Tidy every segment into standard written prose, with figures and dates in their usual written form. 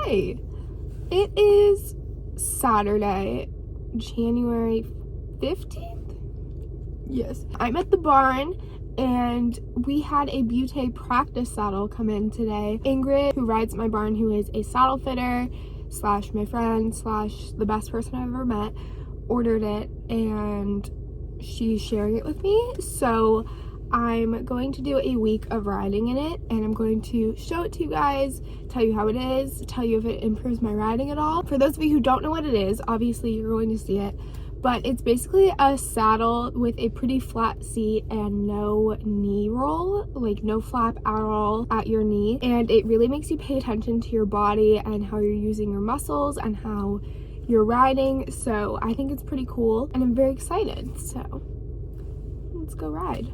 Hi, it is Saturday, January 15th. Yes, I'm at the barn and we had a Butte practice saddle come in today. Ingrid, who rides my barn, who is a saddle fitter slash my friend slash the best person I've ever met, ordered it and she's sharing it with me. So I'm going to do a week of riding in it and I'm going to show it to you guys, tell you how it is, tell you if it improves my riding at all. For those of you who don't know what it is, obviously you're going to see it, but it's basically a saddle with a pretty flat seat and no knee roll, like no flap at all at your knee. And it really makes you pay attention to your body and how you're using your muscles and how you're riding. So I think it's pretty cool and I'm very excited. So let's go ride.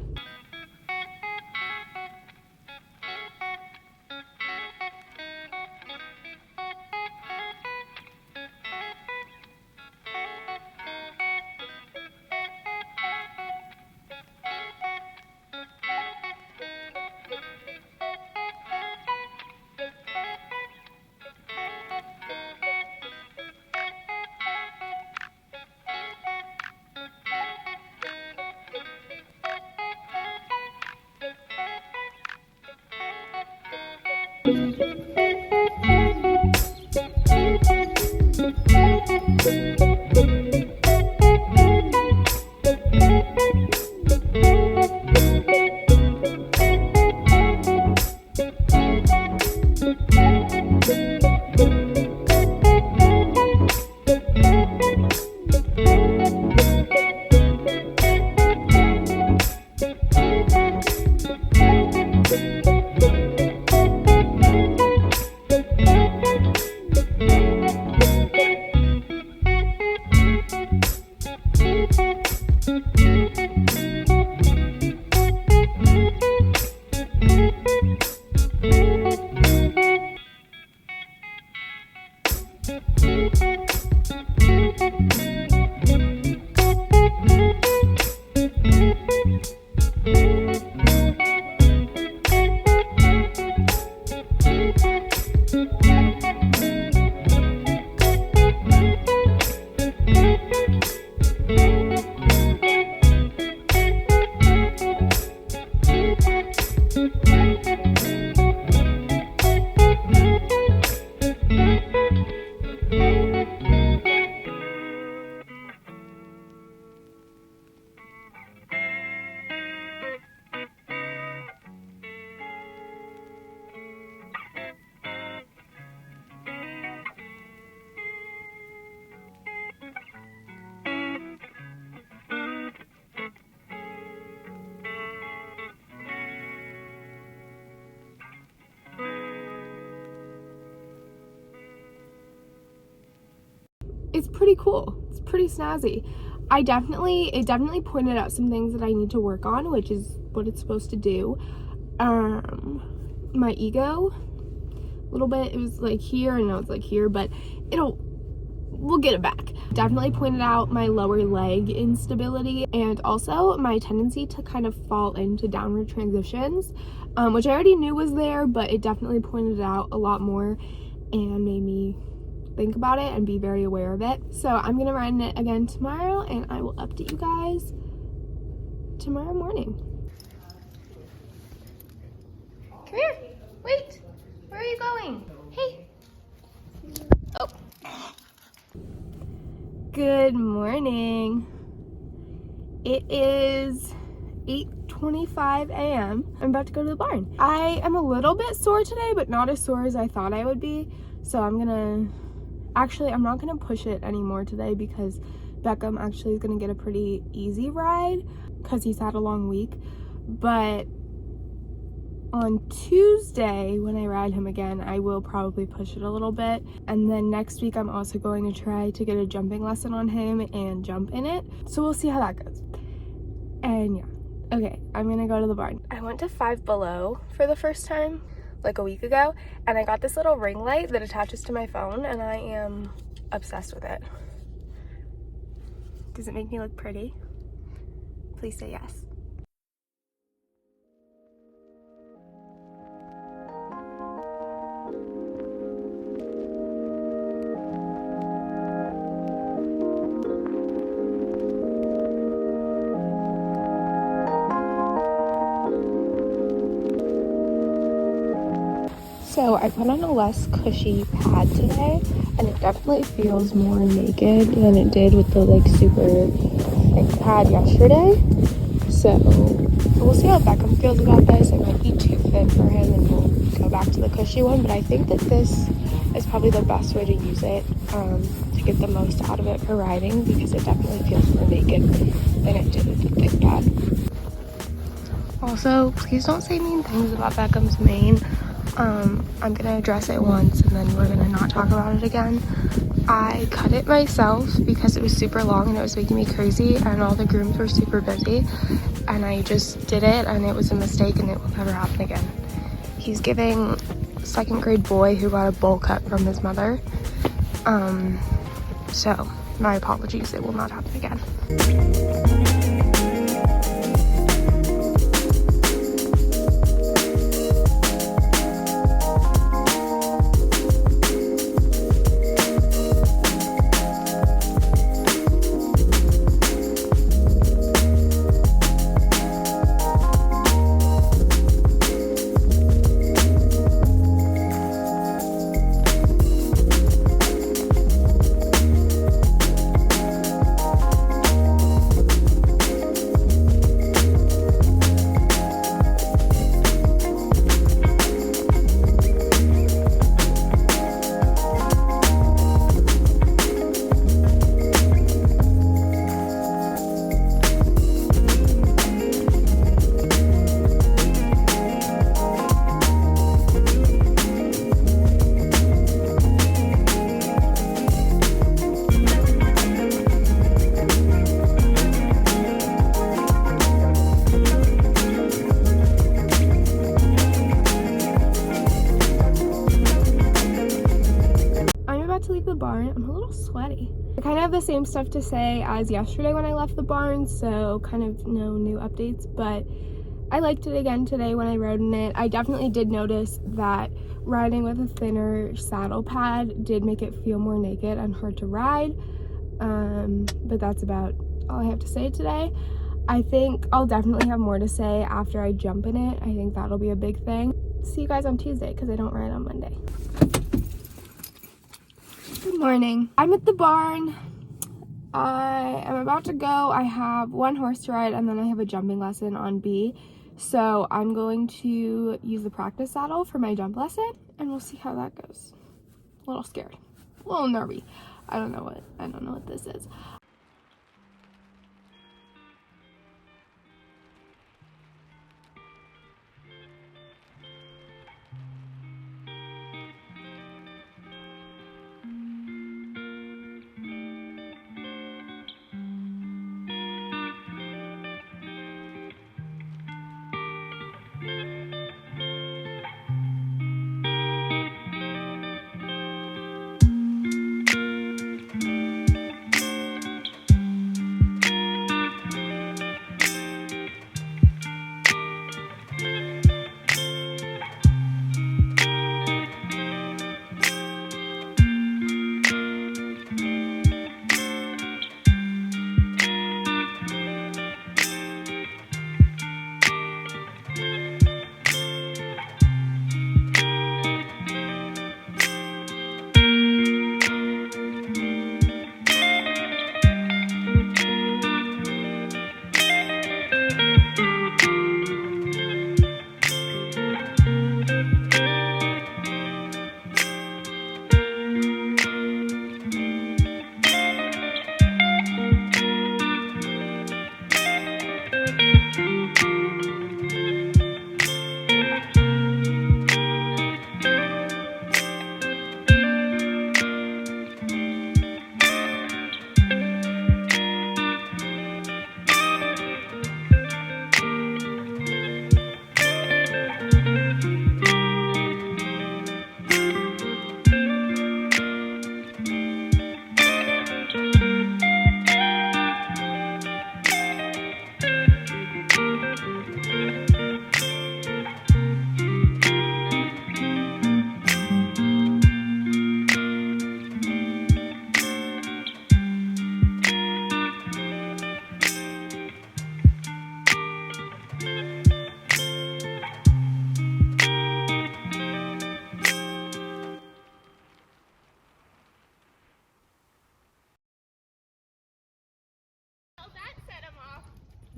It's pretty cool. It's pretty snazzy. It definitely pointed out some things that I need to work on, which is what it's supposed to do. My ego, a little bit, it was like here and now it's like here, but we'll get it back. Definitely pointed out my lower leg instability and also my tendency to kind of fall into downward transitions, which I already knew was there, but it definitely pointed it out a lot more and made me think about it and be very aware of it. So I'm gonna ride in it again tomorrow and I will update you guys tomorrow morning. Come here. Wait. Where are you going? Hey. Oh. Good morning. It is 8:25 a.m. I'm about to go to the barn. I am a little bit sore today, but not as sore as I thought I would be. So I'm not gonna push it anymore today because Beckham actually is gonna get a pretty easy ride because he's had a long week. But on Tuesday, when I ride him again, I will probably push it a little bit. And then next week, I'm also going to try to get a jumping lesson on him and jump in it. So we'll see how that goes. And yeah, okay, I'm gonna go to the barn. I went to Five Below for the first time like a week ago, and I got this little ring light that attaches to my phone, and I am obsessed with it. Does it make me look pretty? Please say yes. So I put on a less cushy pad today, and it definitely feels more naked than it did with the like super thick pad yesterday. So we'll see how Beckham feels about this. It might be too thin for him and we'll go back to the cushy one, but I think that this is probably the best way to use it to get the most out of it for riding, because it definitely feels more naked than it did with the thick pad. Also, please don't say mean things about Beckham's mane. I'm gonna address it once and then we're gonna not talk about it again. I cut it myself because it was super long and it was making me crazy, and all the grooms were super busy, and I just did it and it was a mistake and it will never happen again. He's giving second grade boy who got a bowl cut from his mother. So my apologies, it will not happen again. To leave the barn. I'm a little sweaty. I kind of have the same stuff to say as yesterday when I left the barn, so kind of no new updates, but I liked it again today when I rode in it. I definitely did notice that riding with a thinner saddle pad did make it feel more naked and hard to ride, but that's about all I have to say today. I think I'll definitely have more to say after I jump in it. I think that'll be a big thing. See you guys on Tuesday because I don't ride on Monday. Good morning. I'm at the barn. I am about to go. I have one horse to ride and then I have a jumping lesson on B. So I'm going to use the practice saddle for my jump lesson and we'll see how that goes. A little scared, a little nervy. I don't know what this is.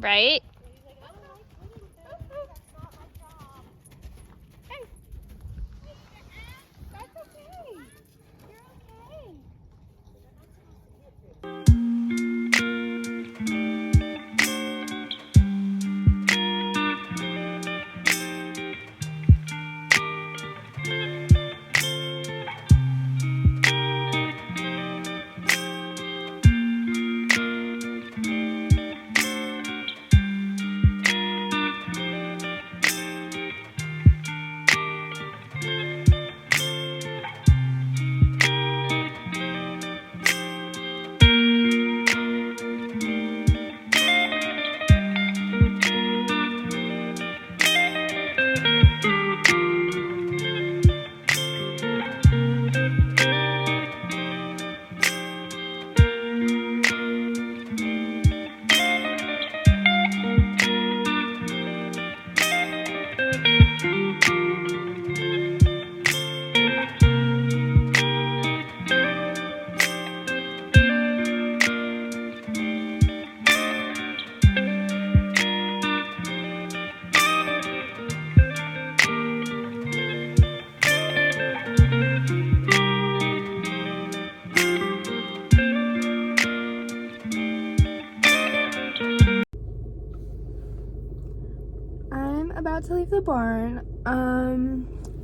right? I'm about to leave the barn.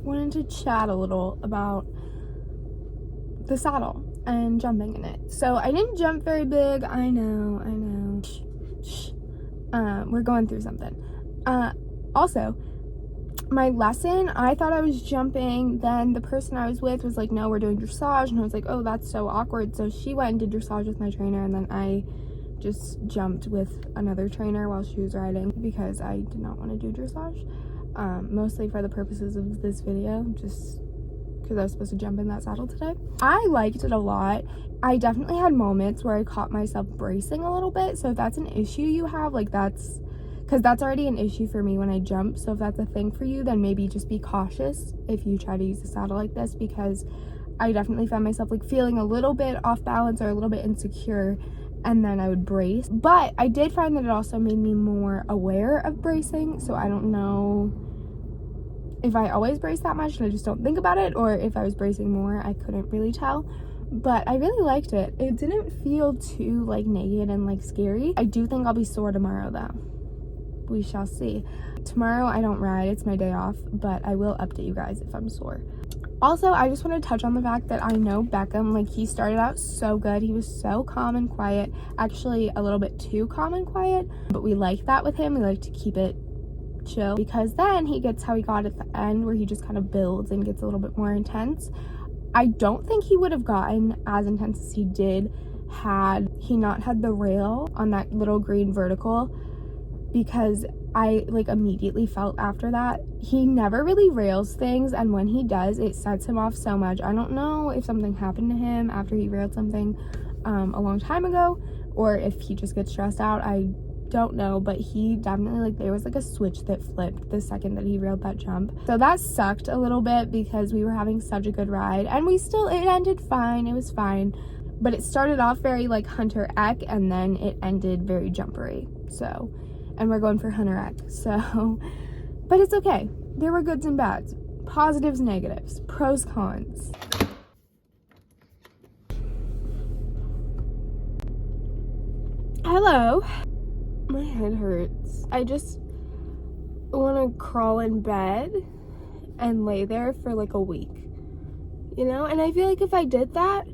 Wanted to chat a little about the saddle and jumping in it. So I didn't jump very big. I know. Shh. We're going through something. Also, my lesson, I thought I was jumping. Then the person I was with was like, no, we're doing dressage. And I was like, oh, that's so awkward. So she went and did dressage with my trainer. And then I just jumped with another trainer while she was riding because I did not want to do dressage. Mostly for the purposes of this video, just because I was supposed to jump in that saddle today. I liked it a lot. I definitely had moments where I caught myself bracing a little bit. So if that's an issue you have, like that's already an issue for me when I jump. So if that's a thing for you, then maybe just be cautious if you try to use a saddle like this, because I definitely found myself like feeling a little bit off balance or a little bit insecure, and then I would brace. But I did find that it also made me more aware of bracing. So I don't know if I always brace that much and I just don't think about it, or if I was bracing more. I couldn't really tell, but I really liked it. It didn't feel too like naked and like scary. I do think I'll be sore tomorrow though. We shall see. Tomorrow I don't ride, it's my day off, but I will update you guys if I'm sore. Also, I just want to touch on the fact that I know Beckham, like he started out so good. He was so calm and quiet, actually a little bit too calm and quiet, but we like that with him. We like to keep it chill, because then he gets how he got at the end, where he just kind of builds and gets a little bit more intense. I don't think he would have gotten as intense as he did had he not had the rail on that little green vertical, because I like immediately felt after that he never really rails things, and when he does, it sets him off so much. I don't know if something happened to him after he railed something a long time ago, or if he just gets stressed out. I don't know, but he definitely, like, there was like a switch that flipped the second that he railed that jump. So that sucked a little bit because we were having such a good ride, and it ended fine. It was fine, but it started off very like Hunter Eck, and then it ended very jumpery. So, and we're going for Hunter Eck, so, but it's okay. There were goods and bads, positives, negatives, pros, cons. Hello. My head hurts. I just want to crawl in bed and lay there for like a week, you know? And I feel like if I did that,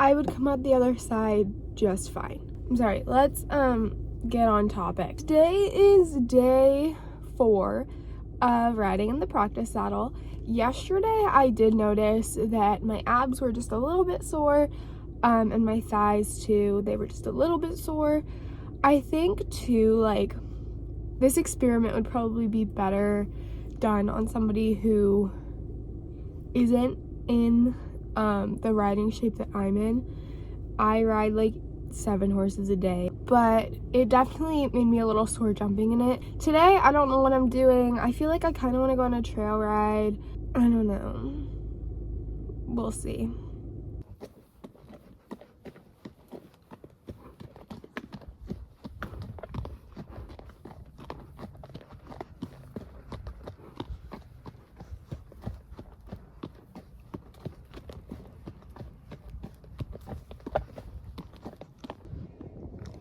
I would come out the other side just fine. I'm sorry, let's get on topic. Today is day 4 of riding in the practice saddle. Yesterday I did notice that my abs were just a little bit sore, and my thighs too, they were just a little bit sore. I think too, like, this experiment would probably be better done on somebody who isn't in the riding shape that I'm in. I ride like 7 horses a day, but it definitely made me a little sore jumping in it. Today, I don't know what I'm doing. I feel like I kind of want to go on a trail ride. I don't know. We'll see.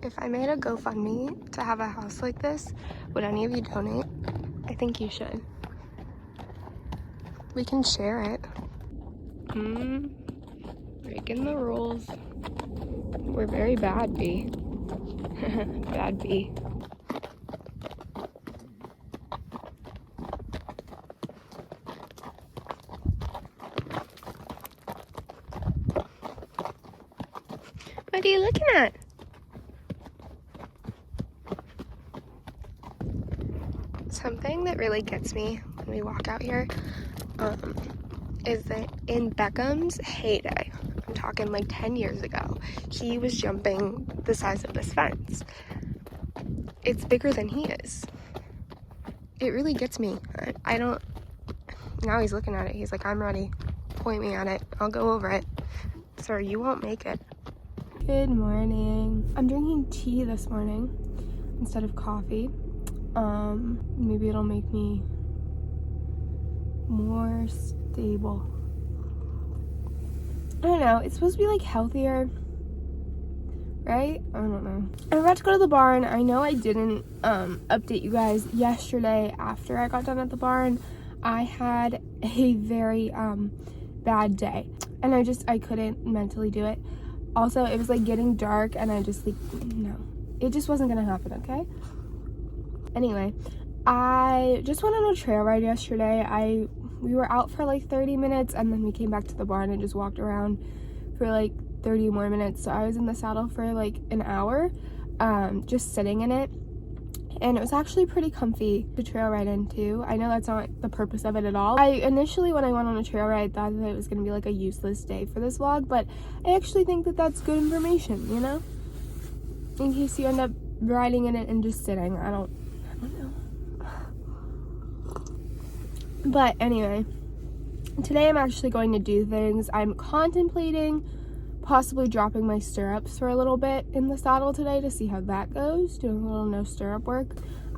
If I made a GoFundMe to have a house like this, would any of you donate? I think you should. We can share it. Breaking the rules. We're very bad, B. Bad B. What are you looking at? Something that really gets me when we walk out here is that in Beckham's heyday, I'm talking like 10 years ago, he was jumping the size of this fence. It's bigger than he is. It really gets me. I don't, now he's looking at it. He's like, I'm ready. Point me at it. I'll go over it. Sir, you won't make it. Good morning. I'm drinking tea this morning instead of coffee. Maybe it'll make me more stable. I don't know. It's supposed to be like healthier, right? I don't know. I'm about to go to the barn. I know I didn't update you guys yesterday after I got done at the barn. I had a very bad day, and I couldn't mentally do it. Also, it was like getting dark, and I just like, no, it just wasn't gonna happen. Okay. Anyway, I just went on a trail ride yesterday. We were out for like 30 minutes, and then we came back to the barn and just walked around for like 30 more minutes. So I was in the saddle for like an hour, just sitting in it, and it was actually pretty comfy to trail ride in too. I know that's not the purpose of it at all. I initially, when I went on a trail ride, thought that it was gonna be like a useless day for this vlog, but I actually think that that's good information, you know, in case you end up riding in it and just sitting. I don't know. But anyway, today I'm actually going to do things. I'm contemplating possibly dropping my stirrups for a little bit in the saddle today to see how that goes, doing a little no stirrup work.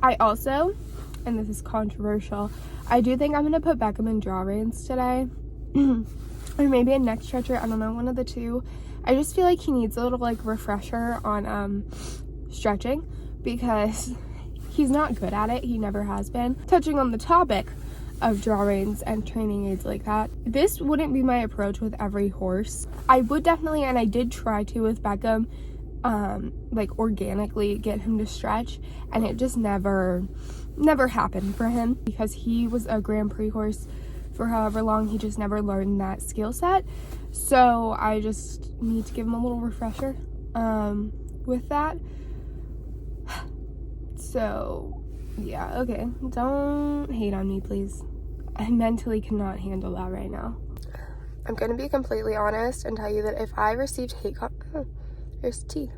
I also, and this is controversial, I do think I'm going to put Beckham in draw reins today. Or maybe a neck stretcher, I don't know, one of the two. I just feel like he needs a little like refresher on stretching, because he's not good at it. He never has been. Touching on the topic of draw reins and training aids like that, this wouldn't be my approach with every horse. I would definitely, and I did try to with Beckham, like organically get him to stretch, and it just never happened for him, because he was a Grand Prix horse for however long. He just never learned that skill set. So I just need to give him a little refresher with that. So yeah, okay, don't hate on me, please. I mentally cannot handle that right now. I'm gonna be completely honest and tell you that if I received hate there's tea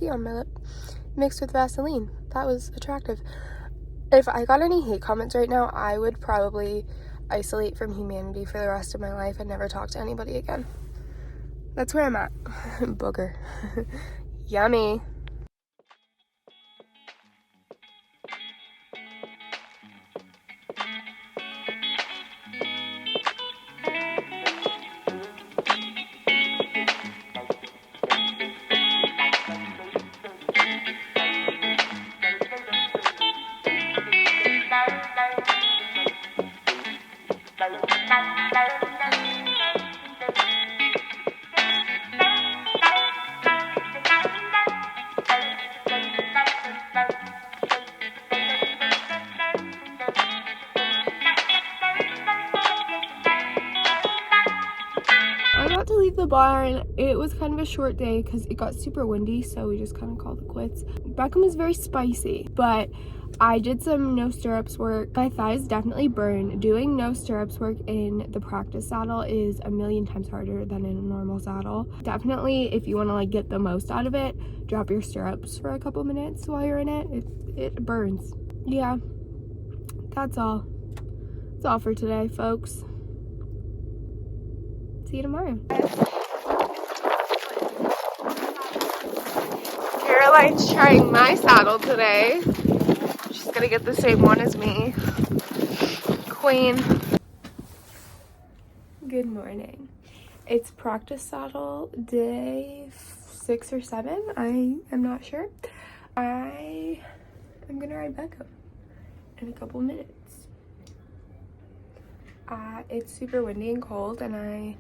on my lip mixed with Vaseline. That was attractive. If I got any hate comments right now, I would probably isolate from humanity for the rest of my life and never talk to anybody again. That's where I'm at. Booger. Yummy. I'm about to leave the barn. It was kind of a short day because it got super windy, so we just kind of called it quits. Beckham is very spicy, but I did some no stirrups work. My thighs definitely burn. Doing no stirrups work in the practice saddle is a million times harder than in a normal saddle. Definitely, if you want to like get the most out of it, drop your stirrups for a couple minutes while you're in it. It burns. Yeah, that's all. That's all for today, folks. See you tomorrow. Caroline's trying my saddle today. She's gonna get the same one as me. Queen. Good morning. It's practice saddle day 6 or 7. I am not sure. I am gonna ride back home in a couple minutes. It's super windy and cold, and I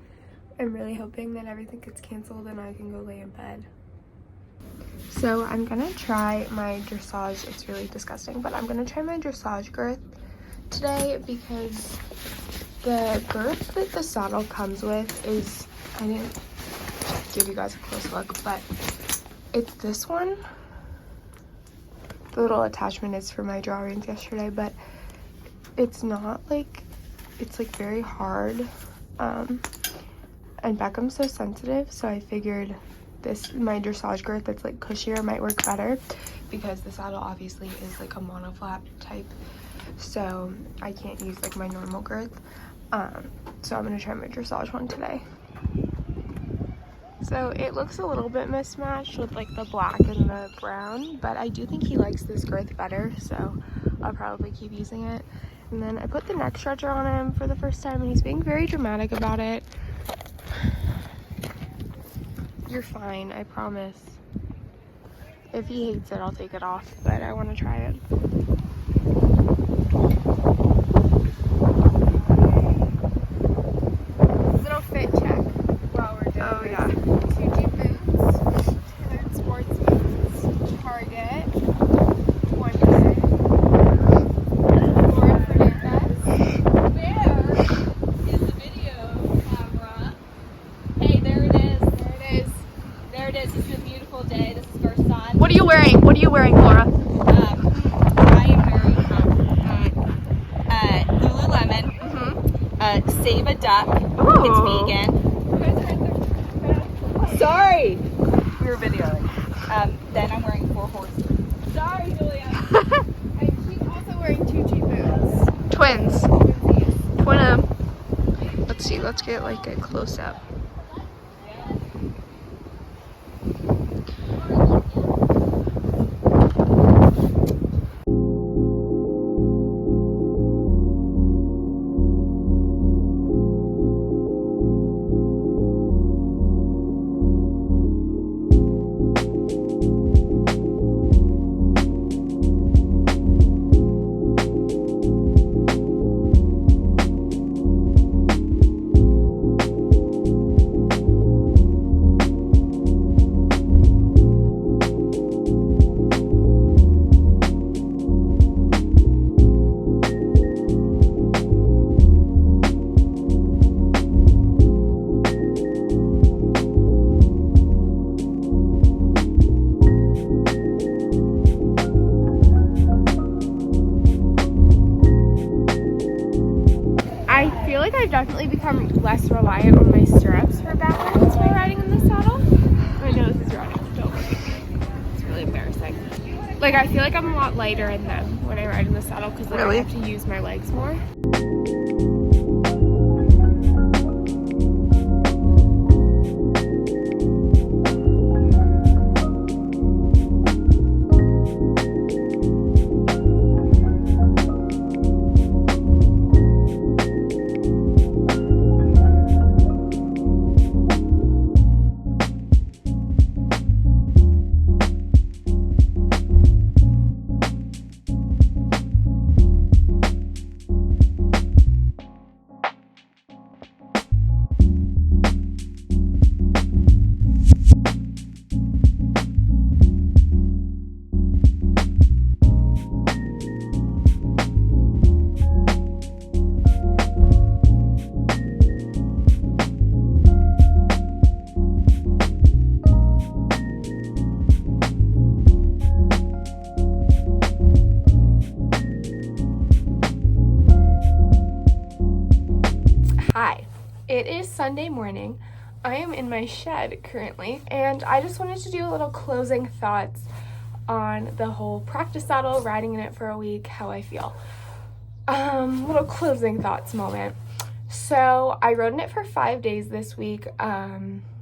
am really hoping that everything gets canceled and I can go lay in bed. So I'm gonna try my dressage. It's really disgusting, but I'm gonna try my dressage girth today because the girth that the saddle comes with is, I didn't give you guys a close look, but it's this one. The little attachment is for my drawings yesterday, but it's not like, it's like very hard. And Beckham's so sensitive, so I figured my dressage girth that's like cushier might work better because the saddle obviously is like a monoflap type, so I can't use like my normal girth. So I'm gonna try my dressage one today. So it looks a little bit mismatched with like the black and the brown, but I do think he likes this girth better, so I'll probably keep using it. And then I put the neck stretcher on him for the first time, and he's being very dramatic about it. You're fine, I promise. If he hates it, I'll take it off, but I want to try it. Little fit check while we're doing Oh, this. yeah. 2G boots, tailored sports boots, Target, 20%. Lauren Fernandez. Where is the video camera? Hey, there it is. There it is. There it is. This is a beautiful day. This is first sun. What are you wearing? What are you wearing, Laura? I am wearing Lululemon. Save a duck. Ooh. It's vegan. Sorry. We were videoing. Then I'm wearing 4 horses. Sorry, Julia. And she's also wearing 2G boots. Twins. Twinsies. Twin 'em. Let's see. Let's get like a close up. I've definitely become less reliant on my stirrups for balance while riding in the saddle. My nose is running still. It's really embarrassing. Like, I feel like I'm a lot lighter in them when I ride in the saddle because like, Really? I have to use my legs more. Hi, it is Sunday morning. I am in my shed currently, and I just wanted to do a little closing thoughts on the whole practice saddle, riding in it for a week, how I feel. Little closing thoughts moment. So I rode in it for 5 days this week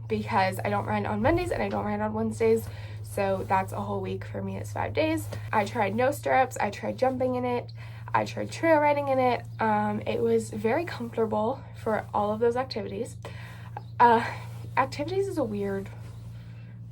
because I don't ride on Mondays and I don't ride on Wednesdays. So that's a whole week for me. It's 5 days. I tried no stirrups. I tried jumping in it. I tried trail riding in it. It was very comfortable for all of those activities. Activities is a weird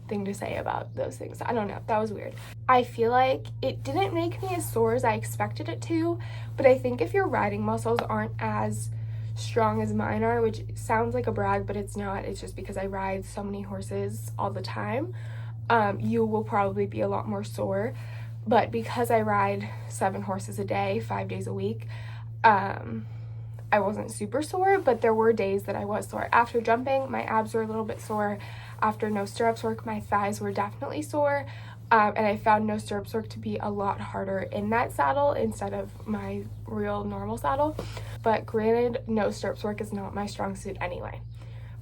thing to say about those things. I don't know, that was weird. I feel like it didn't make me as sore as I expected it to, but I think if your riding muscles aren't as strong as mine are, which sounds like a brag, but it's not, it's just because I ride so many horses all the time, you will probably be a lot more sore. But because I ride 7 horses a day, 5 days a week, I wasn't super sore, but there were days that I was sore. After jumping, my abs were a little bit sore. After no stirrups work, my thighs were definitely sore. And I found no stirrups work to be a lot harder in that saddle instead of my real normal saddle. But granted, no stirrups work is not my strong suit anyway.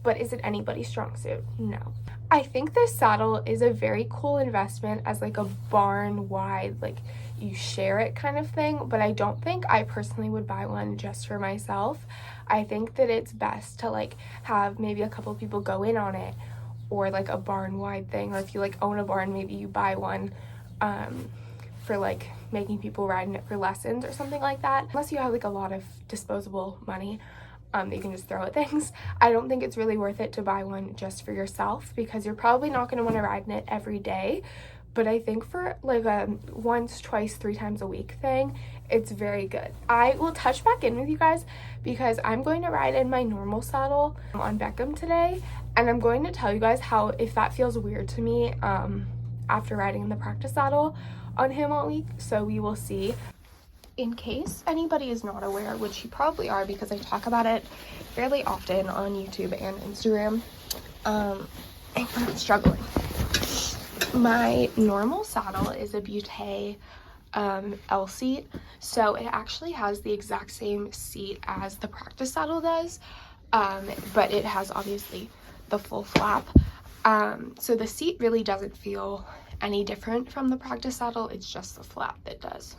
But is it anybody's strong suit? No. I think this saddle is a very cool investment as like a barn wide, like you share it kind of thing, but I don't think I personally would buy one just for myself. I think that it's best to like have maybe a couple people go in on it, or like a barn wide thing, or if you like own a barn, maybe you buy one for like making people ride in it for lessons or something like that. Unless you have like a lot of disposable money that you can just throw at things. I don't think it's really worth it to buy one just for yourself, because you're probably not going to want to ride in it every day. But I think for like a once, twice, 3 times a week thing, it's very good. I will touch back in with you guys because I'm going to ride in my normal saddle on Beckham today, and I'm going to tell you guys how, if that feels weird to me after riding in the practice saddle on him all week. So we will see. In case anybody is not aware, which you probably are because I talk about it fairly often on YouTube and Instagram, I'm struggling. My normal saddle is a Butte L seat, so it actually has the exact same seat as the practice saddle does, but it has obviously the full flap. So the seat really doesn't feel any different from the practice saddle, it's just the flap that does.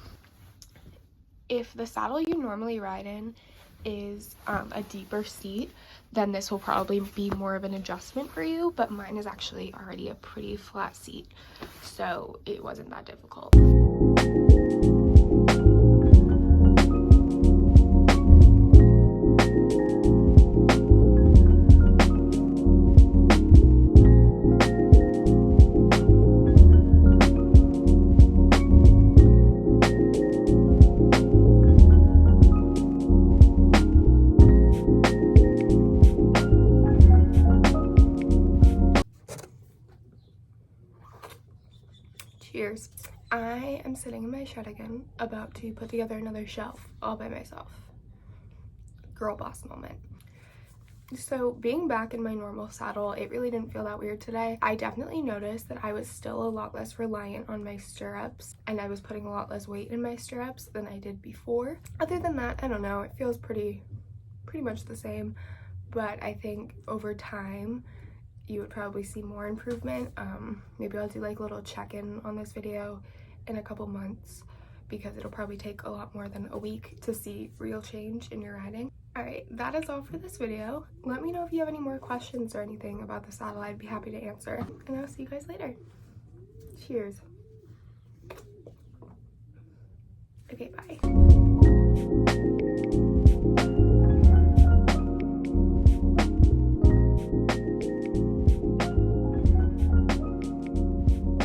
If the saddle you normally ride in is a deeper seat, then this will probably be more of an adjustment for you, but mine is actually already a pretty flat seat, so it wasn't that difficult. Cheers. I am sitting in my shed again, about to put together another shelf all by myself. Girl boss moment. So being back in my normal saddle, it really didn't feel that weird today. I definitely noticed that I was still a lot less reliant on my stirrups, and I was putting a lot less weight in my stirrups than I did before. Other than that, I don't know, it feels pretty much the same, but I think over time you would probably see more improvement. Maybe I'll do like a little check-in on this video in a couple months, because it'll probably take a lot more than a week to see real change in your riding. All right, that is all for this video. Let me know if you have any more questions or anything about the saddle. I'd be happy to answer, and I'll see you guys later. Cheers. Okay, bye.